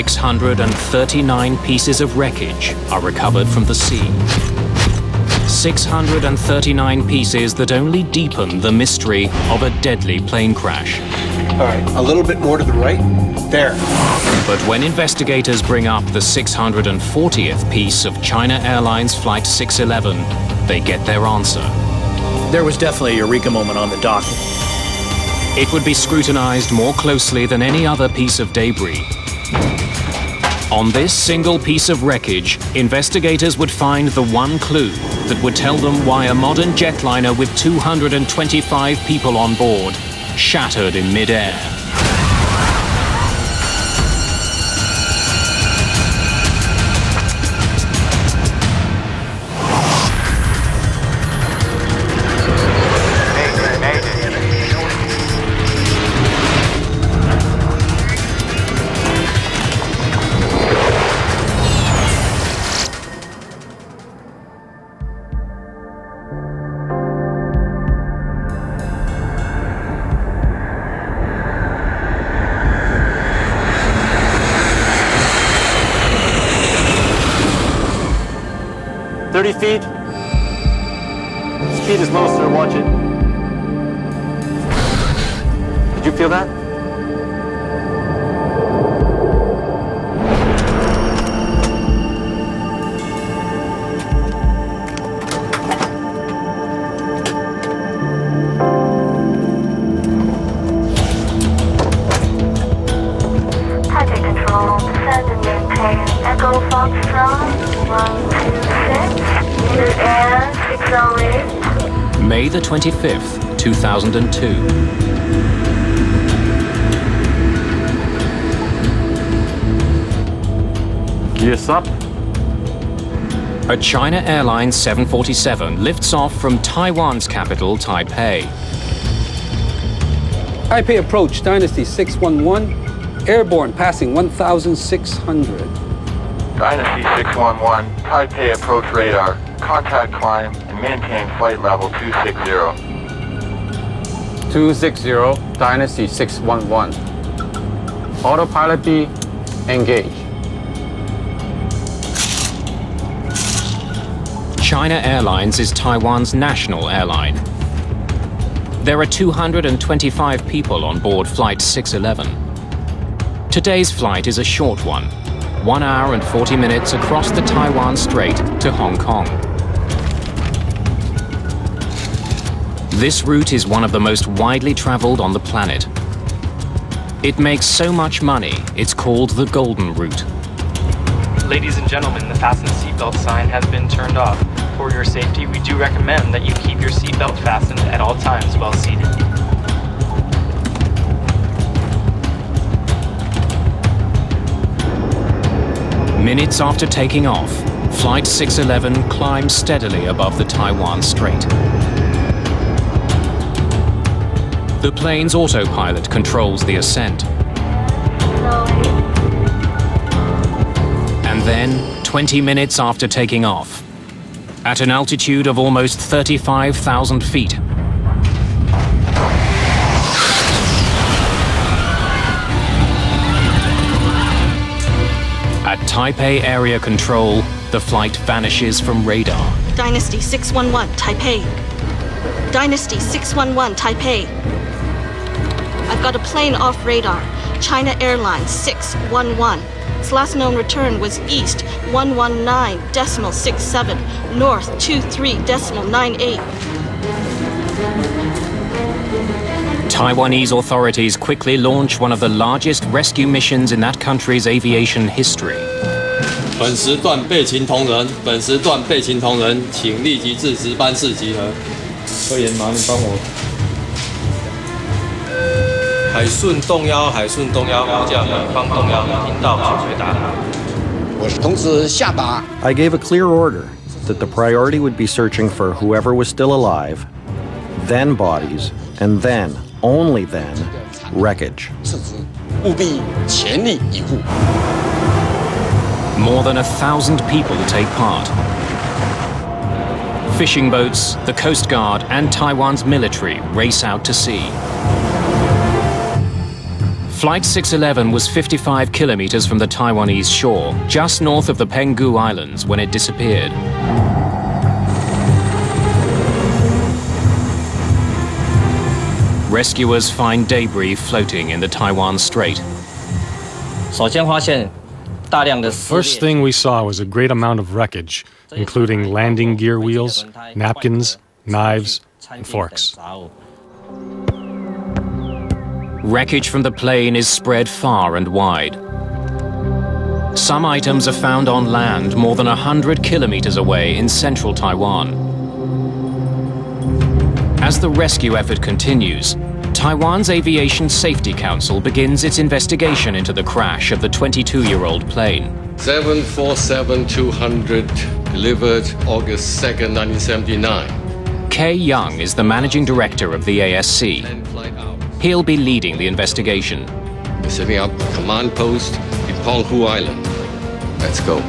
639 pieces of wreckage are recovered from the sea. 639 pieces that only deepen the mystery of a deadly plane crash. All right, a little bit more to the right. There. But when investigators bring up the 640th piece of China Airlines Flight 611, they get their answer. There was definitely a eureka moment on the dock. It would be scrutinized more closely than any other piece of debris. On this single piece of wreckage, investigators would find the one clue that would tell them why a modern jetliner with 225 people on board shattered in mid-air. Feet. Speed is low, sir. Watch it. Did you feel that? Taxi control, descend and maintain Echo Foxtrot 126. May the 25th, 2002. Gears up. A China Airlines 747 lifts off from Taiwan's capital, Taipei. Taipei approach, Dynasty 611, airborne passing 1,600. Dynasty 611, Taipei approach radar, contact climb, and maintain flight level 260. 260, Dynasty 611. Autopilot B, engage. China Airlines is Taiwan's national airline. There are 225 people on board Flight 611. Today's flight is a short one. 1 hour and 40 minutes across the Taiwan Strait to Hong Kong. This route is one of the most widely traveled on the planet. It makes so much money, it's called the Golden Route. Ladies and gentlemen, the fasten seatbelt sign has been turned off. For your safety, we do recommend that you keep your seatbelt fastened at all times while seated. Minutes after taking off, Flight 611 climbs steadily above the Taiwan Strait. The plane's autopilot controls the ascent. And then, 20 minutes after taking off, at an altitude of almost 35,000 feet, at Taipei Area Control, the flight vanishes from radar. Dynasty 611, Taipei. Dynasty 611, Taipei. I've got a plane off radar. China Airlines 611. Its last known return was east 119.67, north 23.98. Taiwanese authorities quickly launch one of the largest rescue missions in that country's aviation history. 本时段备勤同仁，本时段备勤同仁，请立即至值班室集合。科研麻，你帮我。海顺动幺，海顺动幺，呼叫远方动幺，听到请回答。我是同时下达。I gave a clear order that the priority would be searching for whoever was still alive, then bodies, and then, only then, wreckage. 务必全力以赴。 More than 1,000 people take part. Fishing boats, the Coast Guard, and Taiwan's military race out to sea. Flight 611 was 55 kilometers from the Taiwanese shore, just north of the Penghu Islands, when it disappeared. Rescuers find debris floating in the Taiwan Strait. First thing we saw was a great amount of wreckage, including landing gear wheels, napkins, knives, and forks. Wreckage from the plane is spread far and wide. Some items are found on land more than 100 kilometers away in central Taiwan. As the rescue effort continues, Taiwan's Aviation Safety Council begins its investigation into the crash of the 22-year-old plane. 747-200 delivered August 2nd, 1979. Kay Young is the managing director of the ASC. He'll be leading the investigation. We're setting up a command post in Penghu Island. Let's go.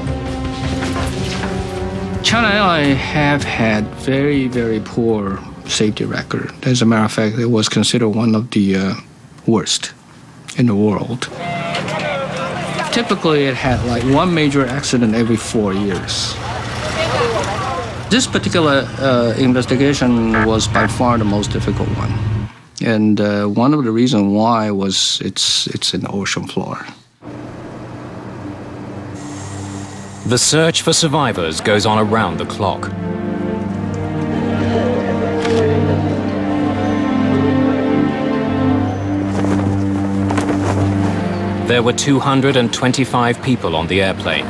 China Airlines have had very, very poor safety record. As a matter of fact, it was considered one of the worst in the world. Typically, it had like one major accident every 4 years. This particular investigation was by far the most difficult one. And one of the reasons why was it's in the ocean floor. The search for survivors goes on around the clock. There were 225 people on the airplane.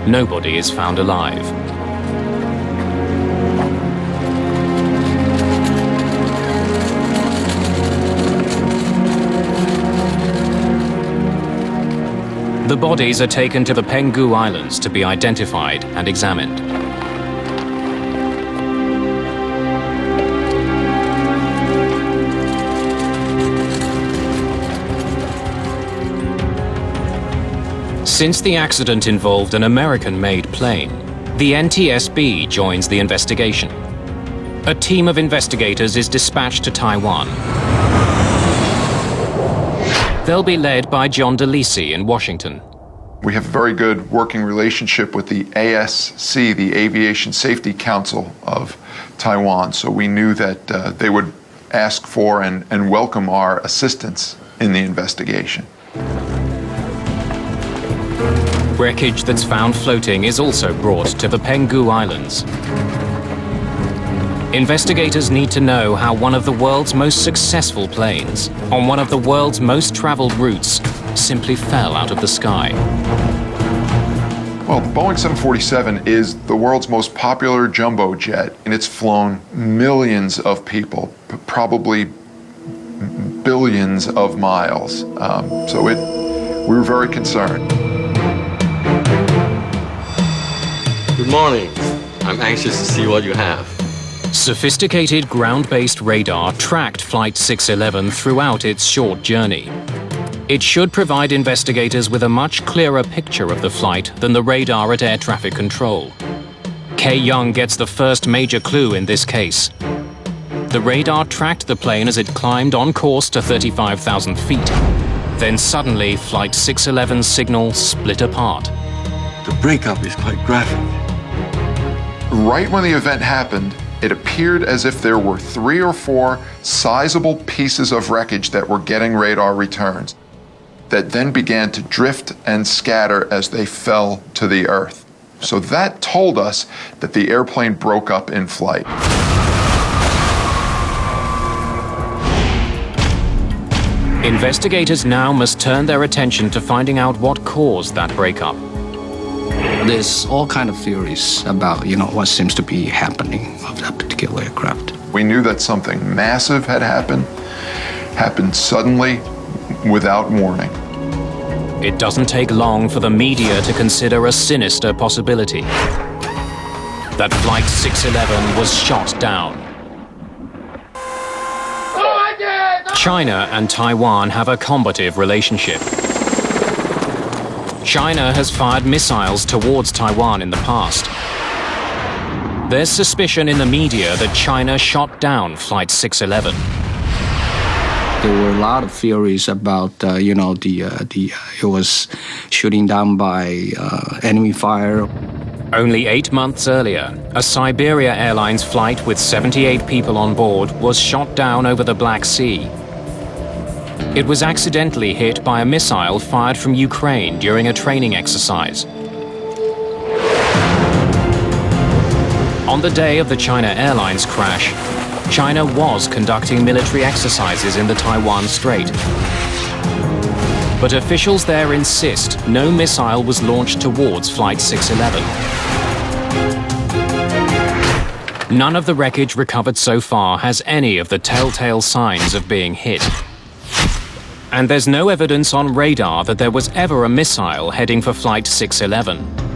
Nobody is found alive. The bodies are taken to the Penghu Islands to be identified and examined. Since the accident involved an American-made plane, the NTSB joins the investigation. A team of investigators is dispatched to Taiwan. They'll be led by John DeLisi in Washington. We have a very good working relationship with the ASC, the Aviation Safety Council of Taiwan, so we knew that they would ask for and welcome our assistance in the investigation. Wreckage that's found floating is also brought to the Penghu Islands. Investigators need to know how one of the world's most successful planes, on one of the world's most traveled routes, simply fell out of the sky. Well, the Boeing 747 is the world's most popular jumbo jet, and it's flown millions of people, probably billions of miles. We were very concerned. Good morning. I'm anxious to see what you have. Sophisticated ground-based radar tracked Flight 611 throughout its short journey. It should provide investigators with a much clearer picture of the flight than the radar at air traffic control. Kay Young gets the first major clue in this case. The radar tracked the plane as it climbed on course to 35,000 feet. Then suddenly, Flight 611's signal split apart. The breakup is quite graphic. Right when the event happened, it appeared as if there were 3 or 4 sizable pieces of wreckage that were getting radar returns, that then began to drift and scatter as they fell to the earth. So that told us that the airplane broke up in flight. Investigators now must turn their attention to finding out what caused that breakup. There's all kind of theories about, what seems to be happening of that particular aircraft. We knew that something massive had happened suddenly, without warning. It doesn't take long for the media to consider a sinister possibility. That Flight 611 was shot down. China and Taiwan have a combative relationship. China has fired missiles towards Taiwan in the past. There's suspicion in the media that China shot down Flight 611. There were a lot of theories about, it was shooting down by enemy fire. Only 8 months earlier, a Siberia Airlines flight with 78 people on board was shot down over the Black Sea. It was accidentally hit by a missile fired from Ukraine during a training exercise. On the day of the China Airlines crash, China was conducting military exercises in the Taiwan Strait. But officials there insist no missile was launched towards Flight 611. None of the wreckage recovered so far has any of the telltale signs of being hit. And there's no evidence on radar that there was ever a missile heading for Flight 611.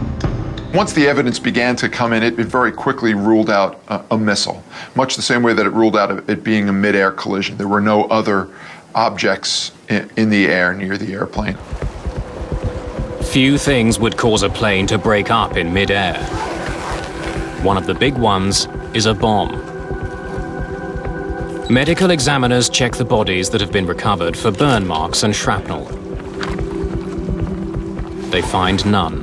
Once the evidence began to come in, it very quickly ruled out a missile, much the same way that it ruled out it being a mid-air collision. There were no other objects in the air near the airplane. Few things would cause a plane to break up in mid-air. One of the big ones is a bomb. Medical examiners check the bodies that have been recovered for burn marks and shrapnel. They find none.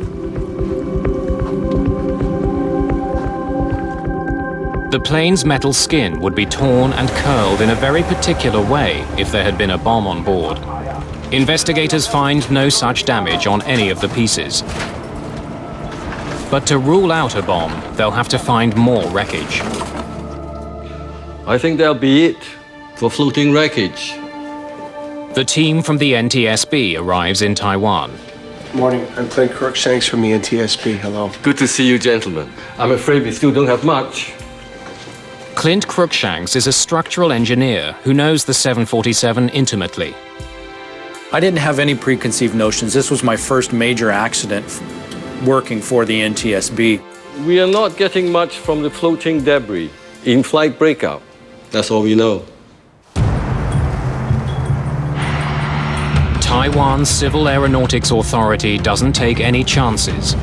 The plane's metal skin would be torn and curled in a very particular way if there had been a bomb on board. Investigators find no such damage on any of the pieces. But to rule out a bomb, they'll have to find more wreckage. I think that'll be it for floating wreckage. The team from the NTSB arrives in Taiwan. Morning, I'm Clint Crookshanks from the NTSB. Hello. Good to see you, gentlemen. I'm afraid we still don't have much. Clint Crookshanks is a structural engineer who knows the 747 intimately. I didn't have any preconceived notions. This was my first major accident working for the NTSB. We are not getting much from the floating debris. In-flight breakout. That's all we know. Taiwan's Civil Aeronautics Authority doesn't take any chances.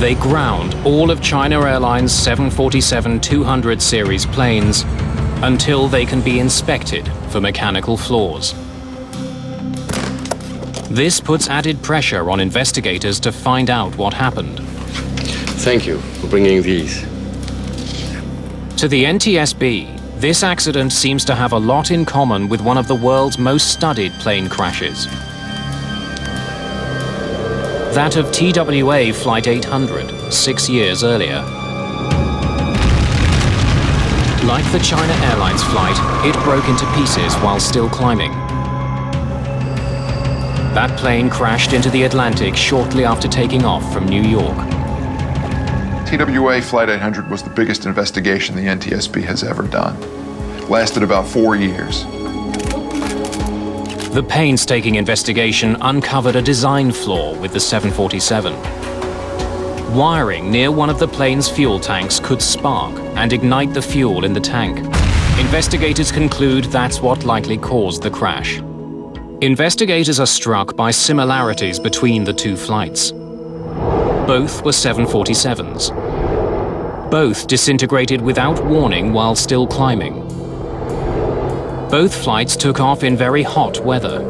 They ground all of China Airlines 747-200 series planes until they can be inspected for mechanical flaws. This puts added pressure on investigators to find out what happened. Thank you for bringing these. To the NTSB, this accident seems to have a lot in common with one of the world's most studied plane crashes. That of TWA Flight 800, 6 years earlier. Like the China Airlines flight, it broke into pieces while still climbing. That plane crashed into the Atlantic shortly after taking off from New York. TWA Flight 800 was the biggest investigation the NTSB has ever done. It lasted about 4 years. The painstaking investigation uncovered a design flaw with the 747. Wiring near one of the plane's fuel tanks could spark and ignite the fuel in the tank. Investigators conclude that's what likely caused the crash. Investigators are struck by similarities between the two flights. Both were 747s. Both disintegrated without warning while still climbing. Both flights took off in very hot weather.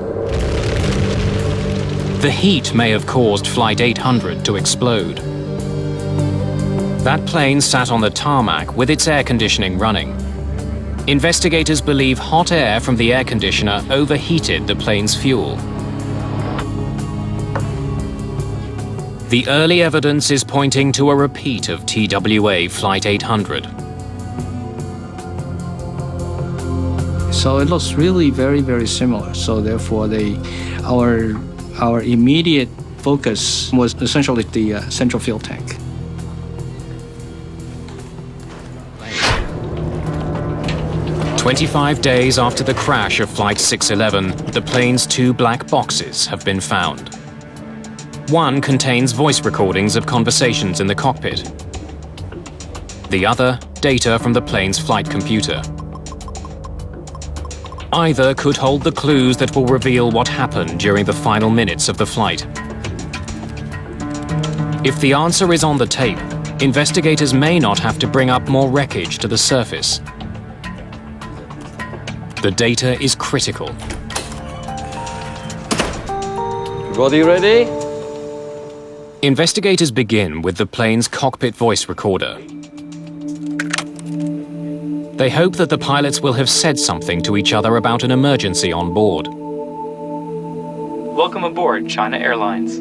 The heat may have caused Flight 800 to explode. That plane sat on the tarmac with its air conditioning running. Investigators believe hot air from the air conditioner overheated the plane's fuel. The early evidence is pointing to a repeat of TWA Flight 800. So it looks really very, very similar. So therefore, our immediate focus was essentially the central fuel tank. "25 days after the crash of Flight 611, the plane's two black boxes have been found. One contains voice recordings of conversations in the cockpit. The other, data from the plane's flight computer. Either could hold the clues that will reveal what happened during the final minutes of the flight. If the answer is on the tape, investigators may not have to bring up more wreckage to the surface. The data is critical. Everybody ready? Investigators begin with the plane's cockpit voice recorder. They hope that the pilots will have said something to each other about an emergency on board. Welcome aboard, China Airlines.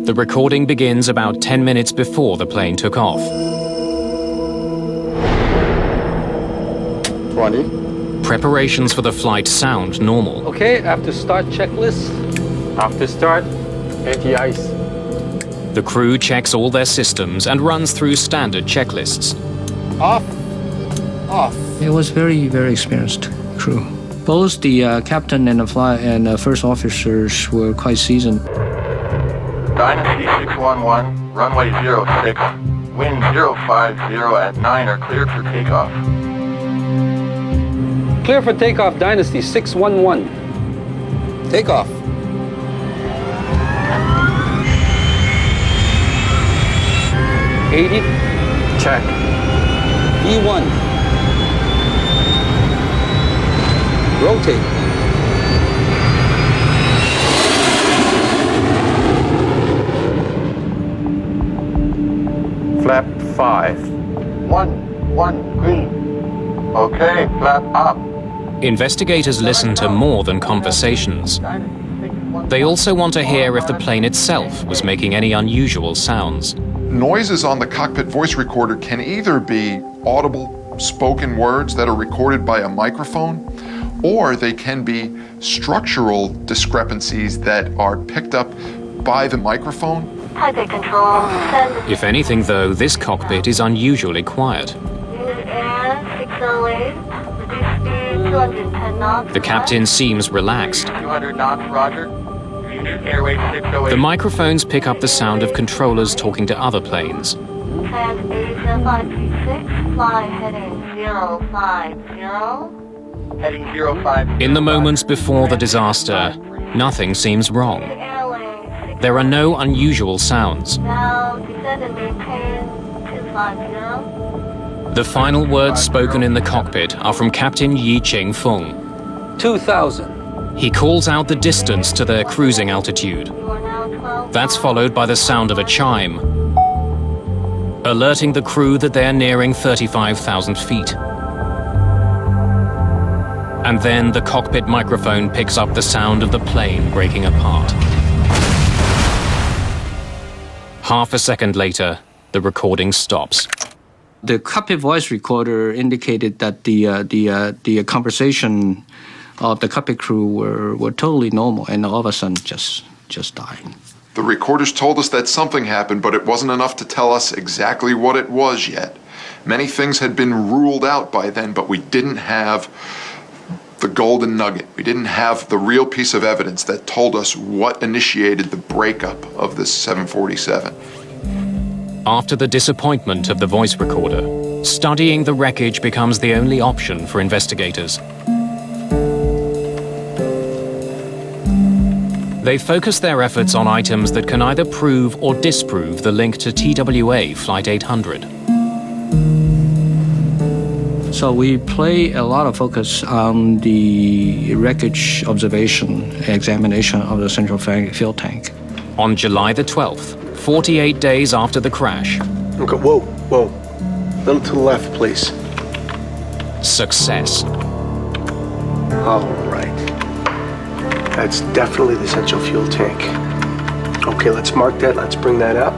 The recording begins about 10 minutes before the plane took off. 20. Preparations for the flight sound normal. Okay, after start checklist. After start, anti-ice. The crew checks all their systems and runs through standard checklists. Off. Off. It was very, very experienced crew. Both the captain and the flight and first officers were quite seasoned. Dynasty 611, runway 06, wind 050 at 9 are cleared for takeoff. Clear for takeoff, Dynasty 611. Takeoff. $80. Check. E1. Rotate. Flap 5. 1 green. Okay, flap up. Investigators listen to more than conversations. They also want to hear if the plane itself was making any unusual sounds. Noises on the cockpit voice recorder can either be audible spoken words that are recorded by a microphone, or they can be structural discrepancies that are picked up by the microphone. Taipei Control, send If anything, though, this cockpit is unusually quiet. unit air 608, reduce speed 210 knots. The captain seems relaxed. 200 knots, roger. Unit airway 608. The microphones pick up the sound of controllers talking to other planes. Trans Asia 536, fly heading 050. Heading 050. In the moments before the disaster, nothing seems wrong. There are no unusual sounds. Now descend and maintain 250. The final words spoken in the cockpit are from Captain Yi Cheng-fung. 2,000. He calls out the distance to their cruising altitude. That's followed by the sound of a chime, alerting the crew that they are nearing 35,000 feet. And then the cockpit microphone picks up the sound of the plane breaking apart. Half a second later, the recording stops. The cockpit voice recorder indicated that the conversation of the cockpit crew were totally normal, and all of a sudden just died. The recorders told us that something happened, but it wasn't enough to tell us exactly what it was yet. Many things had been ruled out by then, but we didn't have the golden nugget. We didn't have the real piece of evidence that told us what initiated the breakup of this 747. After the disappointment of the voice recorder, studying the wreckage becomes the only option for investigators. They focus their efforts on items that can either prove or disprove the link to TWA Flight 800. So we play a lot of focus on the wreckage observation, examination of the central fuel tank. On July the 12th, 48 days after the crash. Okay, whoa. A little to the left, please. Success. All right. That's definitely the central fuel tank. Okay, let's mark that. Let's bring that up.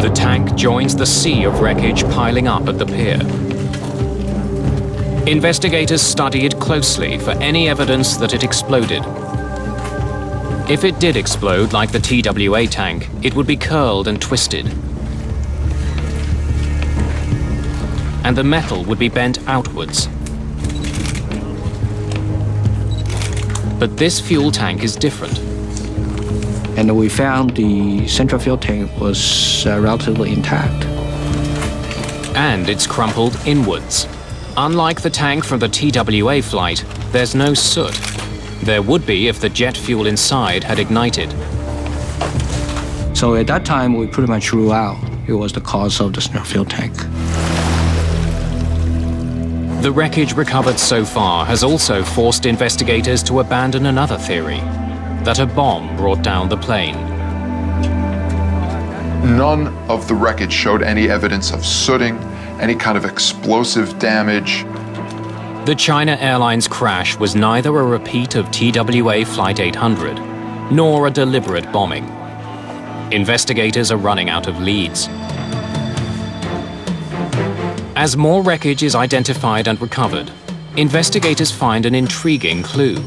The tank joins the sea of wreckage piling up at the pier. Investigators study it closely for any evidence that it exploded. If it did explode like the TWA tank, it would be curled and twisted. And the metal would be bent outwards. But this fuel tank is different. And we found the central fuel tank was relatively intact. And it's crumpled inwards. Unlike the tank from the TWA flight, there's no soot. There would be if the jet fuel inside had ignited. So at that time, we pretty much ruled out it was the cause of the snare fuel tank. The wreckage recovered so far has also forced investigators to abandon another theory, that a bomb brought down the plane. None of the wreckage showed any evidence of sooting, any kind of explosive damage. The China Airlines crash was neither a repeat of TWA Flight 800, nor a deliberate bombing. Investigators are running out of leads. As more wreckage is identified and recovered, investigators find an intriguing clue.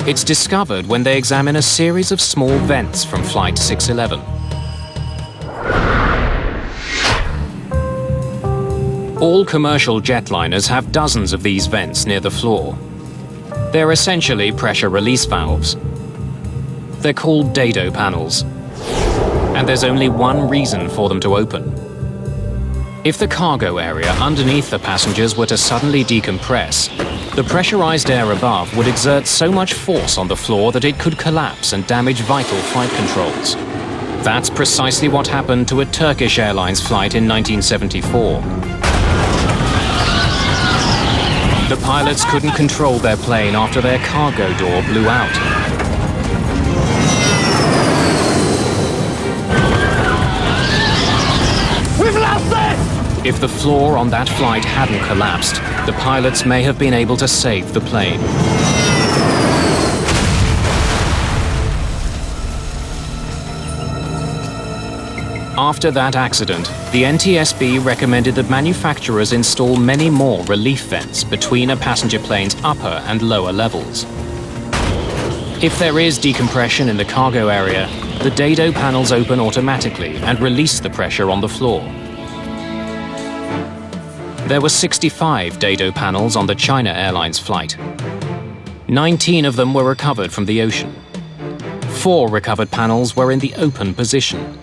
It's discovered when they examine a series of small vents from Flight 611. All commercial jetliners have dozens of these vents near the floor. They're essentially pressure release valves. They're called dado panels, and there's only one reason for them to open. If the cargo area underneath the passengers were to suddenly decompress, the pressurized air above would exert so much force on the floor that it could collapse and damage vital flight controls. That's precisely what happened to a Turkish Airlines flight in 1974. The pilots couldn't control their plane after their cargo door blew out. We've lost it! If the floor on that flight hadn't collapsed, the pilots may have been able to save the plane. After that accident, the NTSB recommended that manufacturers install many more relief vents between a passenger plane's upper and lower levels. If there is decompression in the cargo area, the dado panels open automatically and release the pressure on the floor. There were 65 dado panels on the China Airlines flight. 19 of them were recovered from the ocean. 4 recovered panels were in the open position.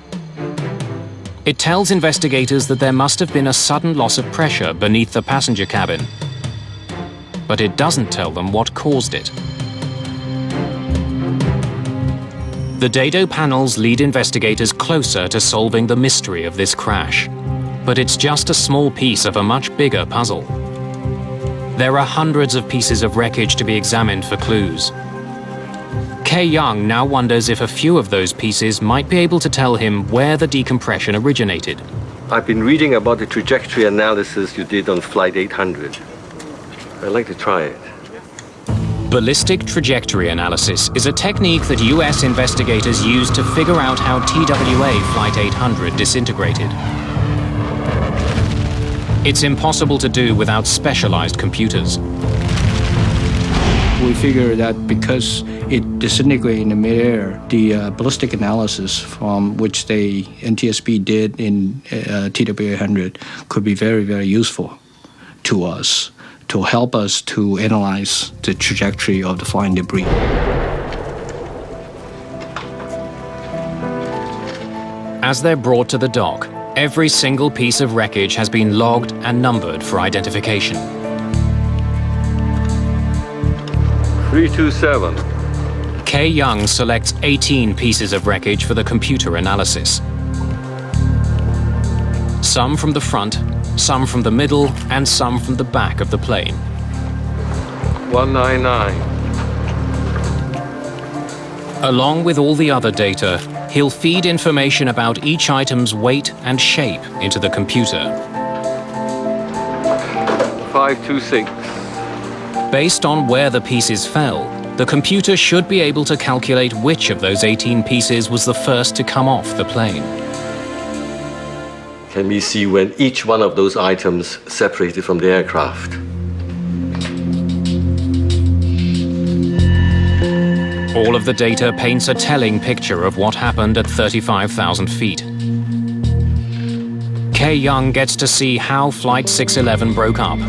It tells investigators that there must have been a sudden loss of pressure beneath the passenger cabin. But it doesn't tell them what caused it. The dado panels lead investigators closer to solving the mystery of this crash. But it's just a small piece of a much bigger puzzle. There are hundreds of pieces of wreckage to be examined for clues. Kay Young now wonders if a few of those pieces might be able to tell him where the decompression originated. I've been reading about the trajectory analysis you did on Flight 800. I'd like to try it. Ballistic trajectory analysis is a technique that US investigators used to figure out how TWA Flight 800 disintegrated. It's impossible to do without specialized computers. We figure that because it disintegrated in the midair, the ballistic analysis from which the NTSB did in TWA 800 could be very, very useful to us to help us to analyze the trajectory of the flying debris. As they're brought to the dock, every single piece of wreckage has been logged and numbered for identification. 327. Kay Young selects 18 pieces of wreckage for the computer analysis. Some from the front, some from the middle, and some from the back of the plane. 199. Along with all the other data, he'll feed information about each item's weight and shape into the computer. 526. Based on where the pieces fell, the computer should be able to calculate which of those 18 pieces was the first to come off the plane. Can we see when each one of those items separated from the aircraft? All of the data paints a telling picture of what happened at 35,000 feet. Kay Young gets to see how Flight 611 broke up,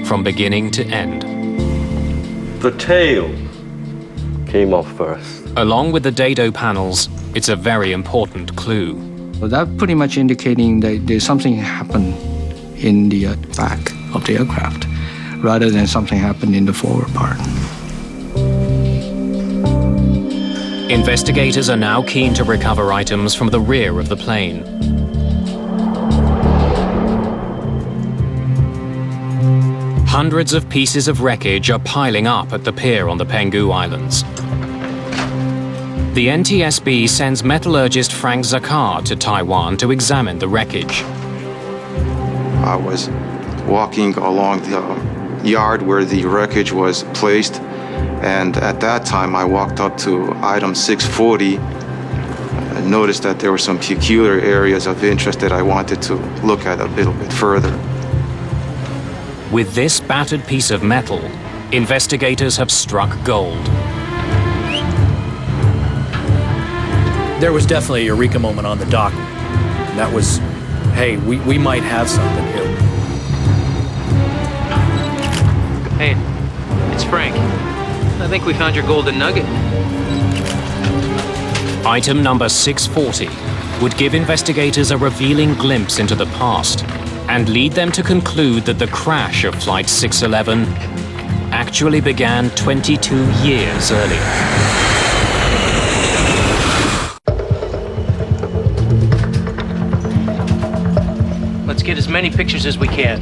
from beginning to end. The tail came off first. Along with the dado panels, it's a very important clue. So that pretty much indicating that there's something happened in the back of the aircraft rather than something happened in the forward part. Investigators are now keen to recover items from the rear of the plane. Hundreds of pieces of wreckage are piling up at the pier on the Penghu Islands. The NTSB sends metallurgist Frank Zakar to Taiwan to examine the wreckage. I was walking along the yard where the wreckage was placed, and at that time I walked up to item 640 and noticed that there were some peculiar areas of interest that I wanted to look at a little bit further. With this battered piece of metal, investigators have struck gold. There was definitely a eureka moment on the dock. That was, hey, we might have something here. Hey, it's Frank. I think we found your golden nugget. Item number 640 would give investigators a revealing glimpse into the past and lead them to conclude that the crash of Flight 611 actually began 22 years earlier. Let's get as many pictures as we can.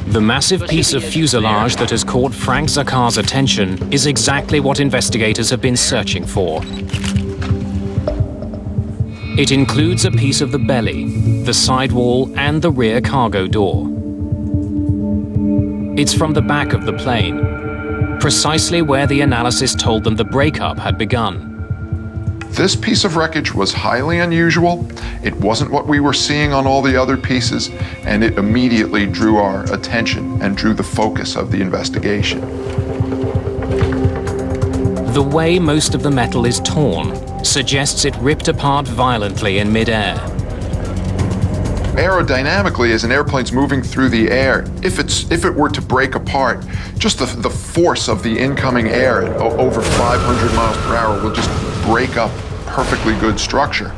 The massive piece of fuselage that has caught Frank Zakar's attention is exactly what investigators have been searching for. It includes a piece of the belly, the sidewall, and the rear cargo door. It's from the back of the plane, precisely where the analysis told them the breakup had begun. This piece of wreckage was highly unusual. It wasn't what we were seeing on all the other pieces, and it immediately drew our attention and drew the focus of the investigation. The way most of the metal is torn suggests it ripped apart violently in mid-air. Aerodynamically, as an airplane's moving through the air, if it were to break apart, just the force of the incoming air at over 500 miles per hour will just break up perfectly good structure.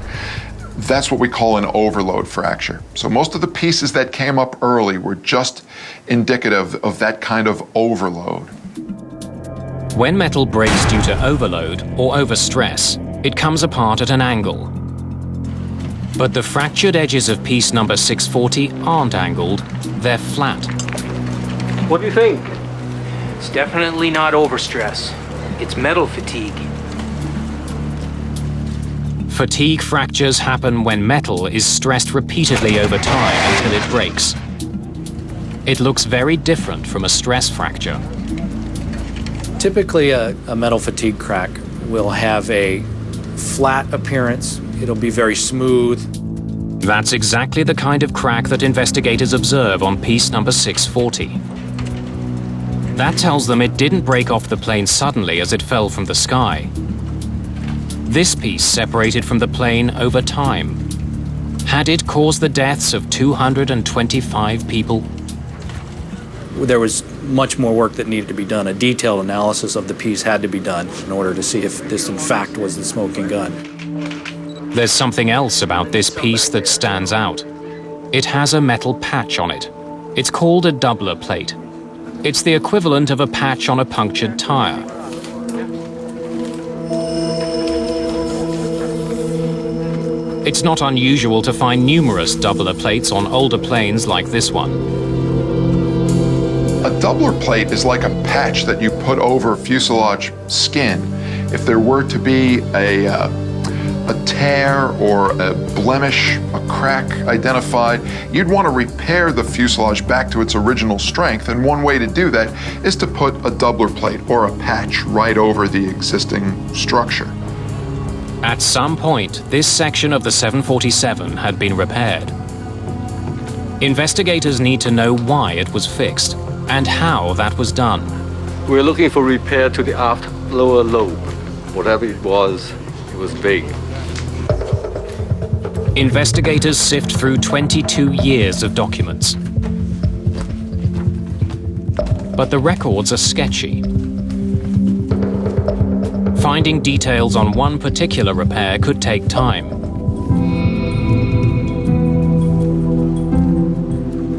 That's what we call an overload fracture. So most of the pieces that came up early were just indicative of that kind of overload. When metal breaks due to overload or overstress, it comes apart at an angle. But the fractured edges of piece number 640 aren't angled, they're flat. What do you think? It's definitely not overstress. It's metal fatigue. Fatigue fractures happen when metal is stressed repeatedly over time until it breaks. It looks very different from a stress fracture. Typically, a metal fatigue crack will have a flat appearance. It'll be very smooth. That's exactly the kind of crack that investigators observe on piece number 640. That tells them it didn't break off the plane suddenly as it fell from the sky. This piece separated from the plane over time. Had it caused the deaths of 225 people? There was much more work that needed to be done. A detailed analysis of the piece had to be done in order to see if this in fact was the smoking gun. There's something else about this piece that stands out. It has a metal patch on it. It's called a doubler plate. It's the equivalent of a patch on a punctured tire. It's not unusual to find numerous doubler plates on older planes like this one. A doubler plate is like a patch that you put over fuselage skin. If there were to be a tear or a blemish, a crack identified, you'd want to repair the fuselage back to its original strength, and one way to do that is to put a doubler plate or a patch right over the existing structure. At some point, this section of the 747 had been repaired. Investigators need to know why it was fixed and how that was done. We're looking for repair to the aft lower lobe. Whatever it was big. Investigators sift through 22 years of documents. But the records are sketchy. Finding details on one particular repair could take time.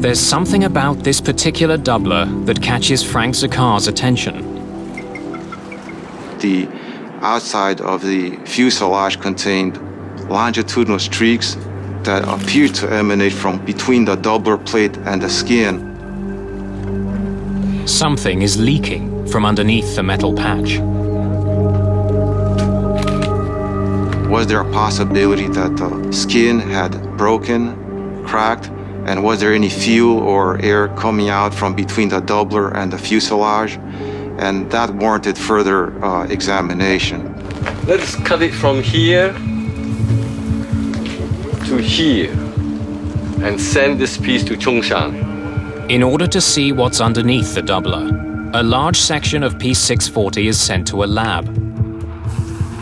There's something about this particular doubler that catches Frank Zakar's attention. The outside of the fuselage contained longitudinal streaks that appeared to emanate from between the doubler plate and the skin. Something is leaking from underneath the metal patch. Was there a possibility that the skin had broken, cracked, and was there any fuel or air coming out from between the doubler and the fuselage? And that warranted further examination. Let's cut it from here to here and send this piece to Chongshan. In order to see what's underneath the doubler, a large section of Piece 640 is sent to a lab.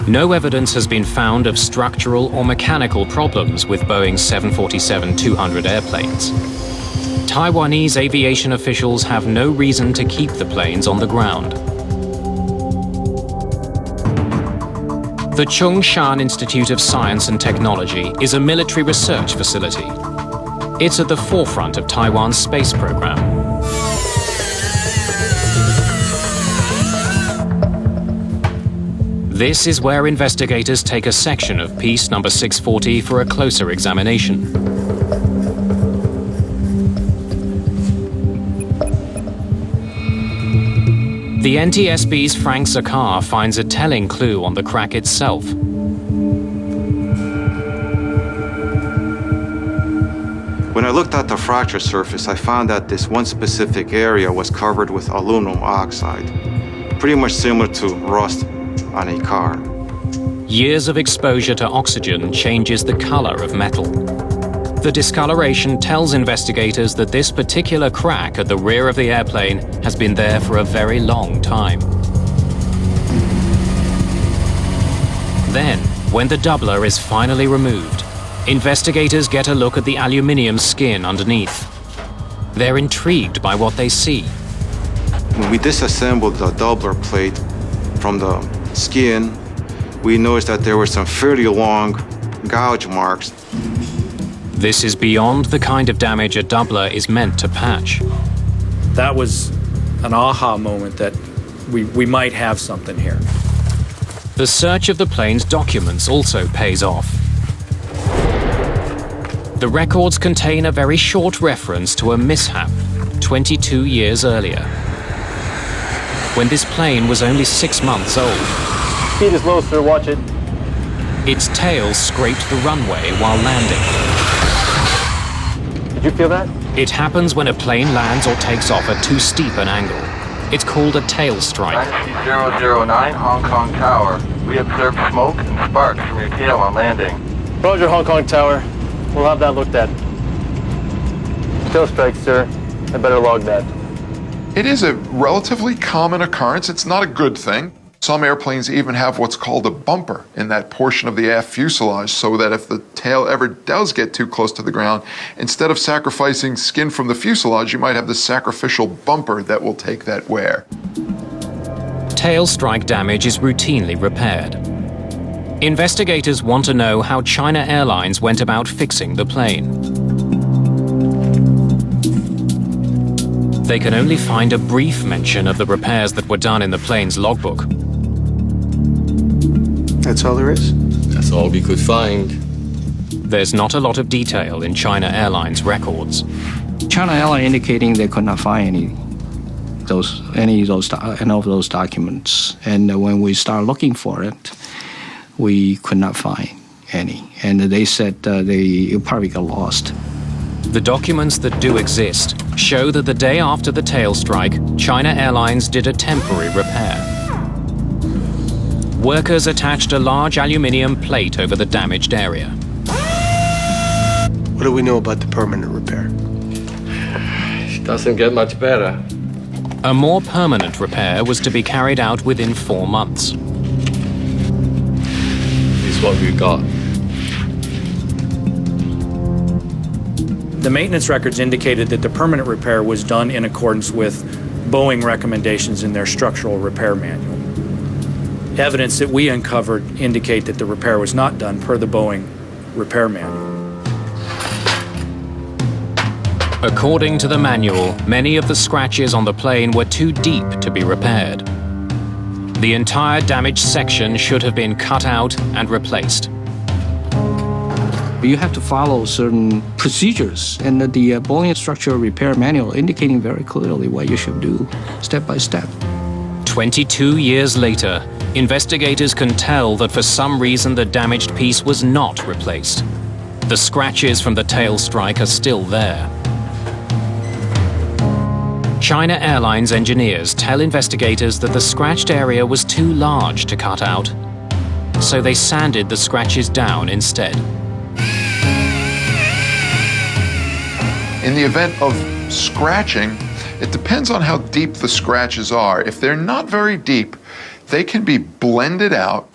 No evidence has been found of structural or mechanical problems with Boeing 747-200 airplanes. Taiwanese aviation officials have no reason to keep the planes on the ground. The Chongshan Institute of Science and Technology is a military research facility. It's at the forefront of Taiwan's space program. This is where investigators take a section of piece number 640 for a closer examination. The NTSB's Frank Zakar finds a telling clue on the crack itself. When I looked at the fracture surface, I found that this one specific area was covered with aluminum oxide, pretty much similar to rust on a car. Years of exposure to oxygen changes the color of metal. The discoloration tells investigators that this particular crack at the rear of the airplane has been there for a very long time. Then, when the doubler is finally removed, investigators get a look at the aluminium skin underneath. They're intrigued by what they see. When we disassembled the doubler plate from the skin, we noticed that there were some fairly long gouge marks. This is beyond the kind of damage a doubler is meant to patch. That was an aha moment that we might have something here. The search of the plane's documents also pays off. The records contain a very short reference to a mishap 22 years earlier, when this plane was only 6 months old. Speed is low, sir. Watch it. Its tail scraped the runway while landing. Did you feel that? It happens when a plane lands or takes off at too steep an angle. It's called a tail strike. Dynasty 009, Hong Kong Tower. We observed smoke and sparks from your tail on landing. Roger, Hong Kong Tower. We'll have that looked at. Tail strike, sir. I better log that. It is a relatively common occurrence. It's not a good thing. Some airplanes even have what's called a bumper in that portion of the aft fuselage, so that if the tail ever does get too close to the ground, instead of sacrificing skin from the fuselage, you might have the sacrificial bumper that will take that wear. Tail strike damage is routinely repaired. Investigators want to know how China Airlines went about fixing the plane. They can only find a brief mention of the repairs that were done in the plane's logbook. That's all there is? That's all we could find. There's not a lot of detail in China Airlines records. China Airlines indicating they could not find any of those documents. And when we start looking for it, we could not find any. And they said they probably got lost. The documents that do exist show that the day after the tail strike, China Airlines did a temporary repair. Workers attached a large aluminium plate over the damaged area. What do we know about the permanent repair? It doesn't get much better. A more permanent repair was to be carried out within 4 months. This is what we got. The maintenance records indicated that the permanent repair was done in accordance with Boeing recommendations in their structural repair manual. Evidence that we uncovered indicate that the repair was not done per the Boeing repair manual. According to the manual, many of the scratches on the plane were too deep to be repaired. The entire damaged section should have been cut out and replaced. You have to follow certain procedures, and the Boeing structural repair manual indicating very clearly what you should do, step by step. 22 years later, investigators can tell that for some reason the damaged piece was not replaced. The scratches from the tail strike are still there. China Airlines engineers tell investigators that the scratched area was too large to cut out, so they sanded the scratches down instead. In the event of scratching, it depends on how deep the scratches are. If they're not very deep, they can be blended out.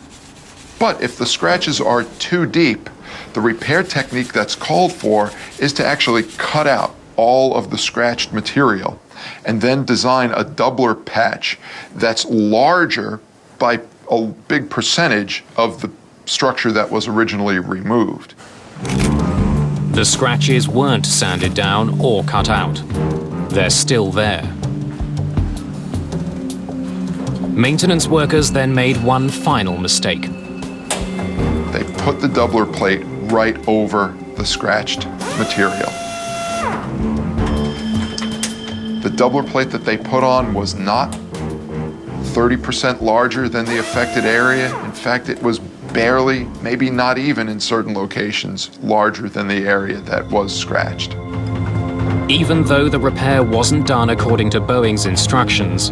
But if the scratches are too deep, the repair technique that's called for is to actually cut out all of the scratched material and then design a doubler patch that's larger by a big percentage of the structure that was originally removed. The scratches weren't sanded down or cut out. They're still there. Maintenance workers then made one final mistake. They put the doubler plate right over the scratched material. The doubler plate that they put on was not 30% larger than the affected area. In fact, it was barely, maybe not even in certain locations, larger than the area that was scratched. Even though the repair wasn't done according to Boeing's instructions,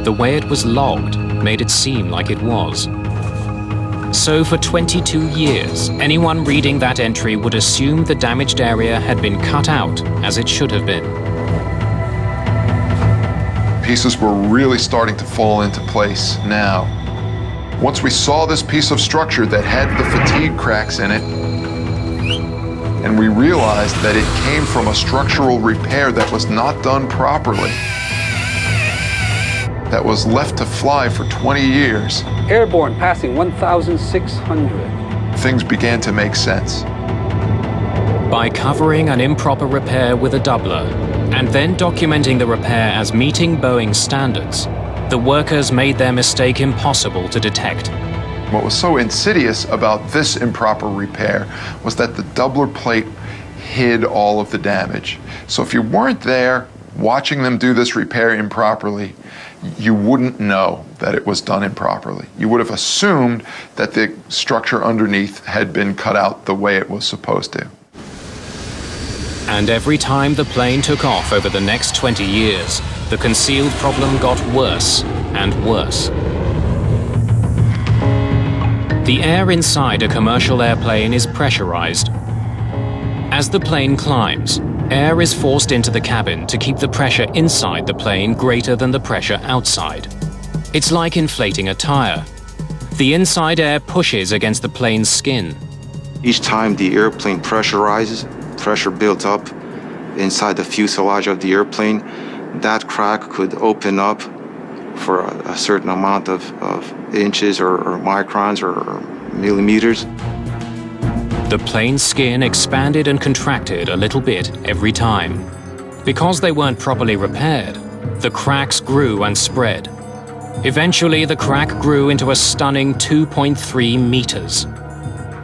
the way it was logged made it seem like it was. So for 22 years, anyone reading that entry would assume the damaged area had been cut out as it should have been. Pieces were really starting to fall into place now. Once we saw this piece of structure that had the fatigue cracks in it, and we realized that it came from a structural repair that was not done properly, that was left to fly for 20 years. Airborne passing 1,600. Things began to make sense. By covering an improper repair with a doubler, and then documenting the repair as meeting Boeing standards, the workers made their mistake impossible to detect. What was so insidious about this improper repair was that the doubler plate hid all of the damage. So if you weren't there watching them do this repair improperly, you wouldn't know that it was done improperly. You would have assumed that the structure underneath had been cut out the way it was supposed to. And every time the plane took off over the next 20 years, the concealed problem got worse and worse. The air inside a commercial airplane is pressurized. As the plane climbs, air is forced into the cabin to keep the pressure inside the plane greater than the pressure outside. It's like inflating a tire. The inside air pushes against the plane's skin. Each time the airplane pressurizes, pressure builds up inside the fuselage of the airplane. That crack could open up for a certain amount of inches or microns or millimeters. The plane's skin expanded and contracted a little bit every time. Because they weren't properly repaired, the cracks grew and spread. Eventually, the crack grew into a stunning 2.3 meters.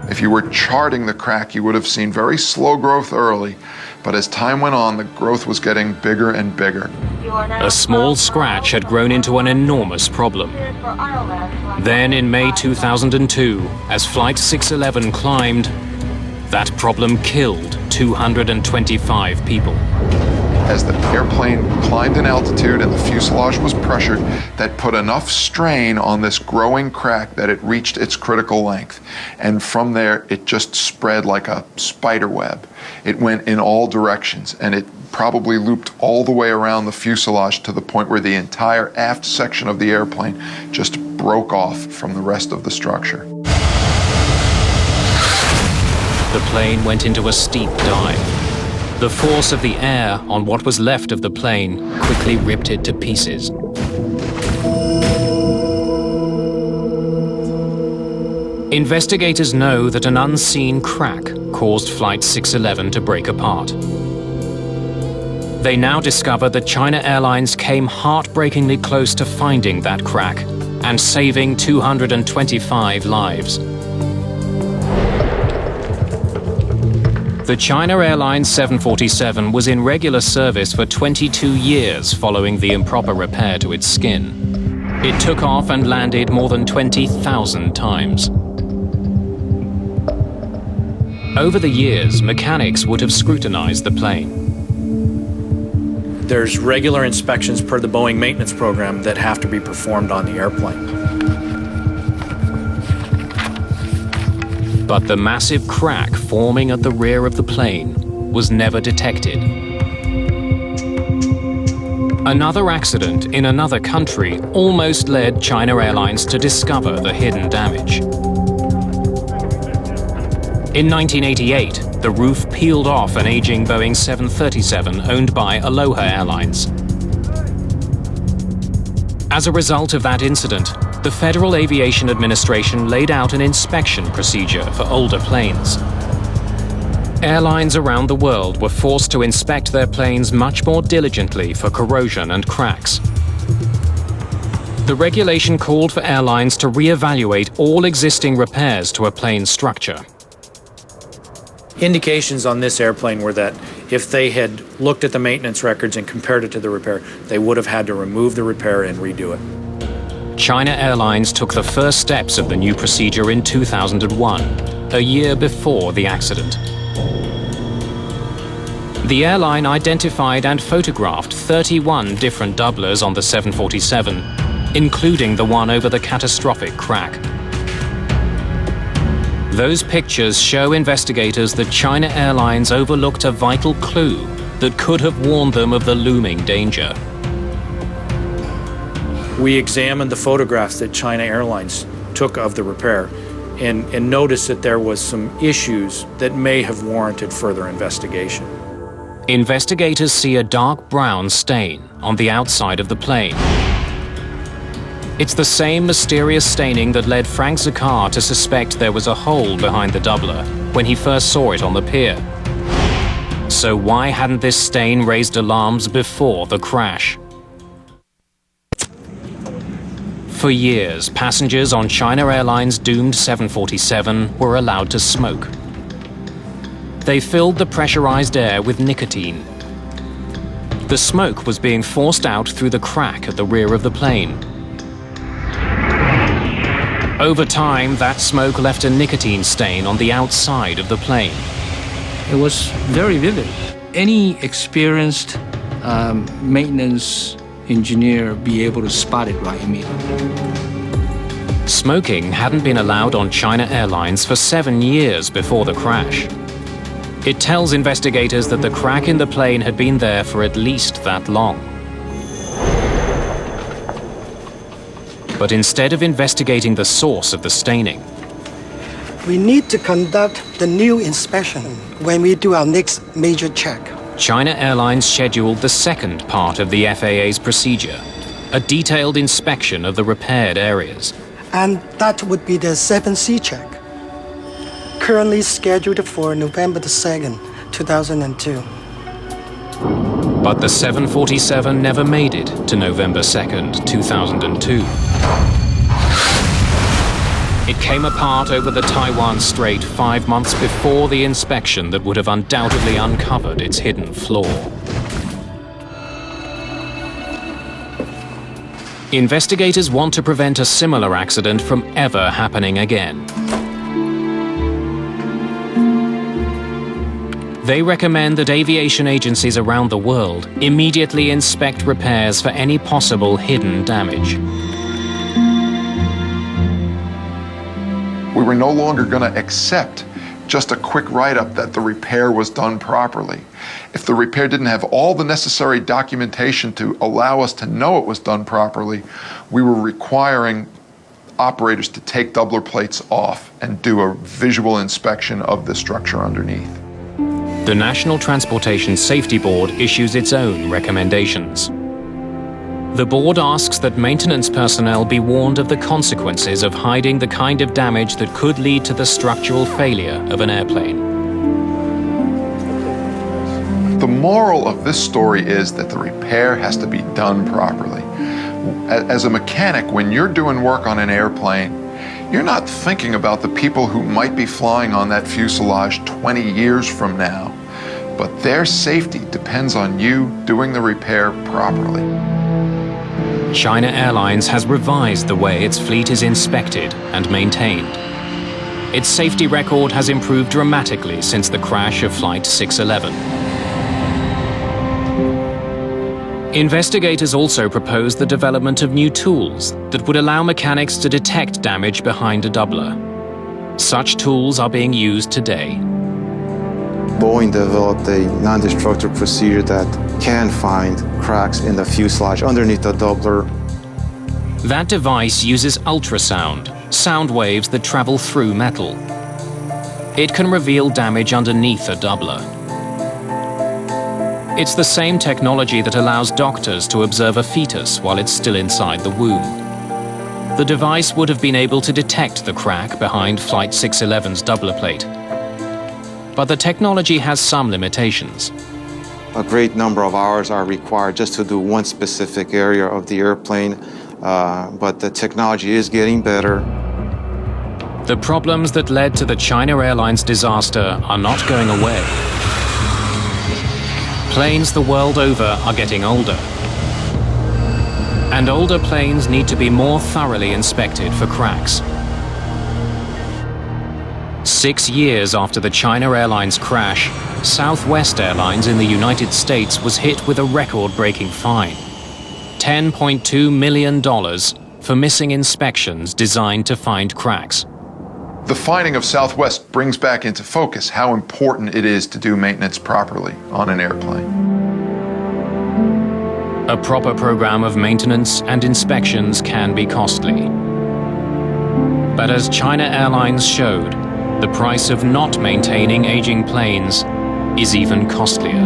If you were charting the crack, you would have seen very slow growth early, but as time went on, the growth was getting bigger and bigger. A small scratch had grown into an enormous problem. Then in May 2002, as Flight 611 climbed, that problem killed 225 people. As the airplane climbed in altitude and the fuselage was pressured, that put enough strain on this growing crack that it reached its critical length. And from there, it just spread like a spider web. It went in all directions, and it probably looped all the way around the fuselage to the point where the entire aft section of the airplane just broke off from the rest of the structure. The plane went into a steep dive. The force of the air on what was left of the plane quickly ripped it to pieces. Investigators know that an unseen crack caused Flight 611 to break apart. They now discover that China Airlines came heartbreakingly close to finding that crack and saving 225 lives. The China Airlines 747 was in regular service for 22 years following the improper repair to its skin. It took off and landed more than 20,000 times. Over the years, mechanics would have scrutinized the plane. There's regular inspections per the Boeing maintenance program that have to be performed on the airplane. But the massive crack forming at the rear of the plane was never detected. Another accident in another country almost led China Airlines to discover the hidden damage. In 1988, the roof peeled off an aging Boeing 737 owned by Aloha Airlines. As a result of that incident, the Federal Aviation Administration laid out an inspection procedure for older planes. Airlines around the world were forced to inspect their planes much more diligently for corrosion and cracks. The regulation called for airlines to re-evaluate all existing repairs to a plane's structure. Indications on this airplane were that if they had looked at the maintenance records and compared it to the repair, they would have had to remove the repair and redo it. China Airlines took the first steps of the new procedure in 2001, a year before the accident. The airline identified and photographed 31 different doublers on the 747, including the one over the catastrophic crack. Those pictures show investigators that China Airlines overlooked a vital clue that could have warned them of the looming danger. We examined the photographs that China Airlines took of the repair and noticed that there was some issues that may have warranted further investigation. Investigators see a dark brown stain on the outside of the plane. It's the same mysterious staining that led Frank Zakar to suspect there was a hole behind the doubler when he first saw it on the pier. So why hadn't this stain raised alarms before the crash? For years, passengers on China Airlines' doomed 747 were allowed to smoke. They filled the pressurized air with nicotine. The smoke was being forced out through the crack at the rear of the plane. Over time, that smoke left a nicotine stain on the outside of the plane. It was very vivid. Any experienced maintenance engineer be able to spot it right immediately. Smoking hadn't been allowed on China Airlines for 7 years before the crash. It tells investigators that the crack in the plane had been there for at least that long. But instead of investigating the source of the staining, we need to conduct the new inspection when we do our next major check. China Airlines scheduled the second part of the FAA's procedure, a detailed inspection of the repaired areas. And that would be the 7C check, currently scheduled for November the 2nd, 2002. But the 747 never made it to November 2nd, 2002. It came apart over the Taiwan Strait 5 months before the inspection that would have undoubtedly uncovered its hidden flaw. Investigators want to prevent a similar accident from ever happening again. They recommend that aviation agencies around the world immediately inspect repairs for any possible hidden damage. We were no longer going to accept just a quick write-up that the repair was done properly. If the repair didn't have all the necessary documentation to allow us to know it was done properly, we were requiring operators to take doubler plates off and do a visual inspection of the structure underneath. The National Transportation Safety Board issues its own recommendations. The board asks that maintenance personnel be warned of the consequences of hiding the kind of damage that could lead to the structural failure of an airplane. The moral of this story is that the repair has to be done properly. As a mechanic, when you're doing work on an airplane, you're not thinking about the people who might be flying on that fuselage 20 years from now, but their safety depends on you doing the repair properly. China Airlines has revised the way its fleet is inspected and maintained. Its safety record has improved dramatically since the crash of Flight 611. Investigators also proposed the development of new tools that would allow mechanics to detect damage behind a doubler. Such tools are being used today. Boeing developed a non-destructive procedure that can find cracks in the fuselage underneath the doubler. That device uses ultrasound, sound waves that travel through metal. It can reveal damage underneath a doubler. It's the same technology that allows doctors to observe a fetus while it's still inside the womb. The device would have been able to detect the crack behind Flight 611's doubler plate. But the technology has some limitations. A great number of hours are required just to do one specific area of the airplane, but the technology is getting better. The problems that led to the China Airlines disaster are not going away. Planes the world over are getting older. And older planes need to be more thoroughly inspected for cracks. 6 years after the China Airlines crash, Southwest Airlines in the United States was hit with a record-breaking fine. $10.2 million for missing inspections designed to find cracks. The finding of Southwest brings back into focus how important it is to do maintenance properly on an airplane. A proper program of maintenance and inspections can be costly. But as China Airlines showed, the price of not maintaining aging planes is even costlier.